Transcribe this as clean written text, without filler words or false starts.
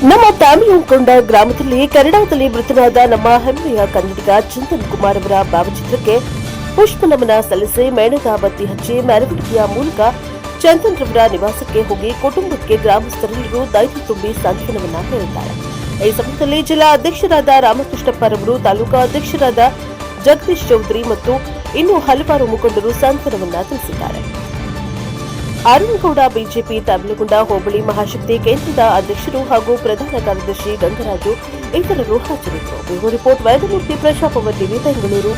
ನಮ್ಮ ತಾಮಿಯಂಕೊಂಡ ಗ್ರಾಮದಲ್ಲಿ ಕನ್ನಡದಲ್ಲಿ ಮೃತನಾದ ನಮ್ಮ ಹೆಮ್ಮೆಯ ಕನ್ನಡಿಗ ಚಂದನ್ ಕುಮಾರ್ ಅವರ ಭಾವಚಿತ್ರಕ್ಕೆ ಪುಷ್ಪ ನಮನ ಸಲ್ಲಿಸಿ ಮೇಣದ ಬತ್ತಿ ಹಚ್ಚಿ ಮೆರವಣಿಗೆಯ ಮೂಲಕ ಚಂದನ್ ರವರ ನಿವಾಸಕ್ಕೆ ಹೋಗಿ ಕುಟುಂಬಕ್ಕೆ ಗ್ರಾಮಸ್ಥರೆಲ್ಲರೂ ಧೈರ್ಯ ತುಂಬಿ ಸಾಂತ್ವನವನ್ನ ಹೇಳಿದ್ದಾರೆ. ಈ ಸಮಯದಲ್ಲಿ ಜಿಲ್ಲಾ ಅಧ್ಯಕ್ಷರಾದ ರಾಮಕೃಷ್ಣಪ್ಪರವರು, ತಾಲೂಕಾ ಅಧ್ಯಕ್ಷರಾದ ಜಗದೀಶ್ ಚೌಧರಿ ಮತ್ತು ಇನ್ನೂ ಹಲವಾರು ಮುಖಂಡರು ಸಾಂತ್ವನವನ್ನ ತಿಳಿಸಿದ್ದಾರೆ. ಅರುಣಗೌಡ ಬಿಜೆಪಿ ತಮಿಳುಗುಂಡ ಹೋಬಳಿ ಮಹಾಶಕ್ತಿ ಕೇಂದ್ರದ ಅಧ್ಯಕ್ಷರು ಹಾಗೂ ಪ್ರಧಾನ ಕಾರ್ಯದರ್ಶಿ ಗಂಗರಾಜು ಇತರರು ಹಾಜರಿದ್ದರು. Bureau report Vaidyamurthy, Praja Power TV, Bengaluru.